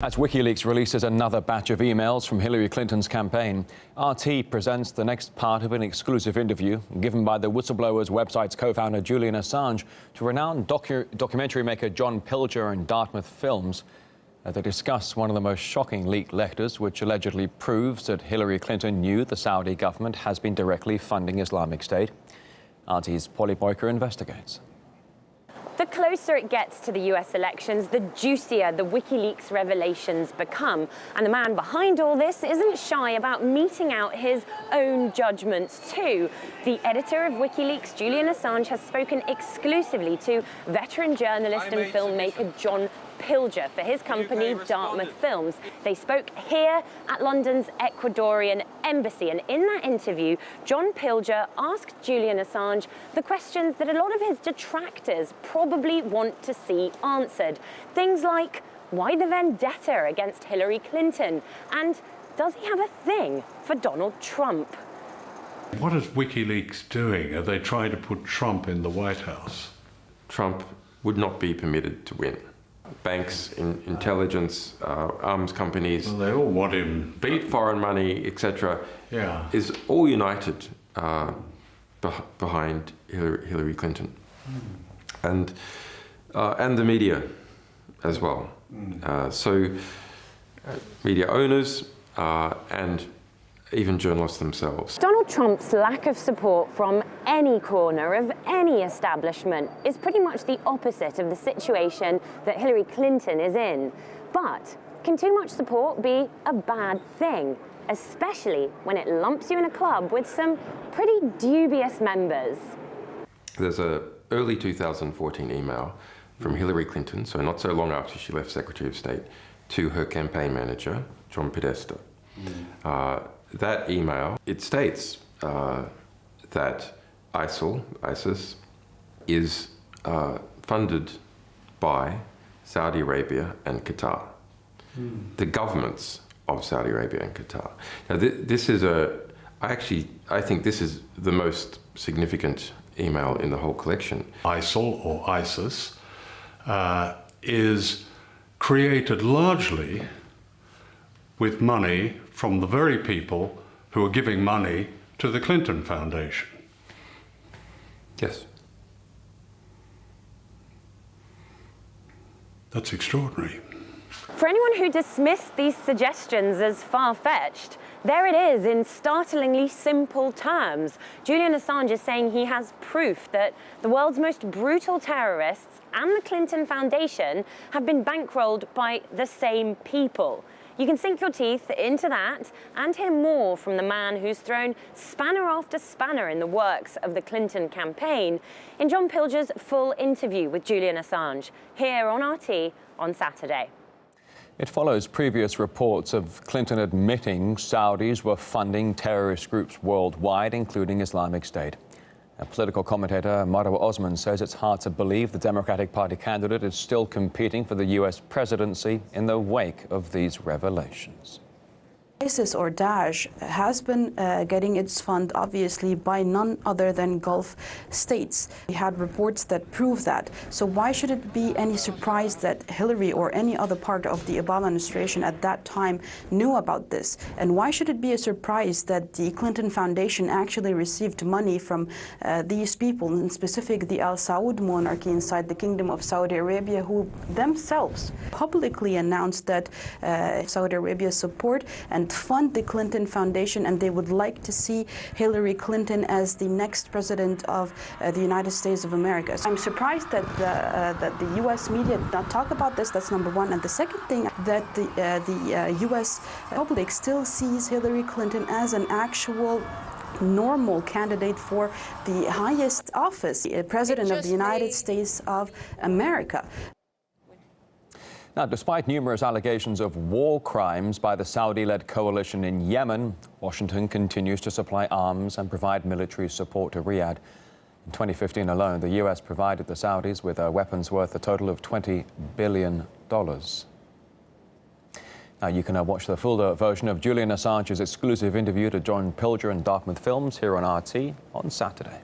As WikiLeaks releases another batch of emails from Hillary Clinton's campaign, RT presents the next part of an exclusive interview given by the whistleblower's website's co-founder Julian Assange to renowned documentary maker John Pilger and Dartmouth Films. They discuss one of the most shocking leaked letters, which allegedly proves that Hillary Clinton knew the Saudi government has been directly funding Islamic State. RT's Polly Boyker investigates. The closer it gets to the US elections, the juicier the WikiLeaks revelations become. And the man behind all this isn't shy about meting out his own judgments too. The editor of WikiLeaks, Julian Assange, has spoken exclusively to veteran journalist and filmmaker John Pilger for his company, Darthmouth Films. They spoke here at London's Ecuadorian embassy, and in that interview, John Pilger asked Julian Assange the questions that a lot of his detractors probably want to see answered. Things like, why the vendetta against Hillary Clinton? And does he have a thing for Donald Trump? What is WikiLeaks doing? Are they trying to put Trump in the White House? Trump would not be permitted to win. Banks, intelligence, arms companies, Well, they all want him. beat foreign money, etc., Yeah. is all united behind Hillary Clinton, and the media as well. Media owners and even journalists themselves. Donald Trump's lack of support from any corner of any establishment is pretty much the opposite of the situation that Hillary Clinton is in. But can too much support be a bad thing, especially when it lumps you in a club with some pretty dubious members? There's an early 2014 email from Hillary Clinton, so not so long after she left Secretary of State, to her campaign manager, John Pilger. That email, it states that ISIS, is funded by Saudi Arabia and Qatar, the governments of Saudi Arabia and Qatar. Now, this is I think this is the most significant email in the whole collection. ISIL, or ISIS, is created largely with money from the very people who are giving money to the Clinton Foundation. Yes. That's extraordinary. For anyone who dismissed these suggestions as far-fetched, there it is in startlingly simple terms. Julian Assange is saying he has proof that the world's most brutal terrorists and the Clinton Foundation have been bankrolled by the same people. You can sink your teeth into that and hear more from the man who's thrown spanner after spanner in the works of the Clinton campaign in John Pilger's full interview with Julian Assange here on RT on Saturday. It follows previous reports of Clinton admitting Saudis were funding terrorist groups worldwide, including Islamic State. A political commentator, Marwa Osman, says it's hard to believe the Democratic Party candidate is still competing for the U.S. presidency in the wake of these revelations. ISIS or Daesh has been getting its fund, obviously, by none other than Gulf states. We had reports that prove that. So why should it be any surprise that Hillary or any other part of the Obama administration at that time knew about this? And why should it be a surprise that the Clinton Foundation actually received money from these people, in specific the Al Saud monarchy inside the Kingdom of Saudi Arabia, who themselves publicly announced that Saudi Arabia's support and fund the Clinton Foundation, and they would like to see Hillary Clinton as the next president of the United States of America. So I'm surprised that the U.S. media did not talk about this. That's number one. And the second thing, that the U.S. public still sees Hillary Clinton as an actual normal candidate for the highest office, President of the United States of America. Now, despite numerous allegations of war crimes by the Saudi-led coalition in Yemen, Washington continues to supply arms and provide military support to Riyadh. In 2015 alone, the U.S. provided the Saudis with weapons worth a total of $20 billion. Now, you can watch the full version of Julian Assange's exclusive interview to John Pilger and Dartmouth Films here on RT on Saturday.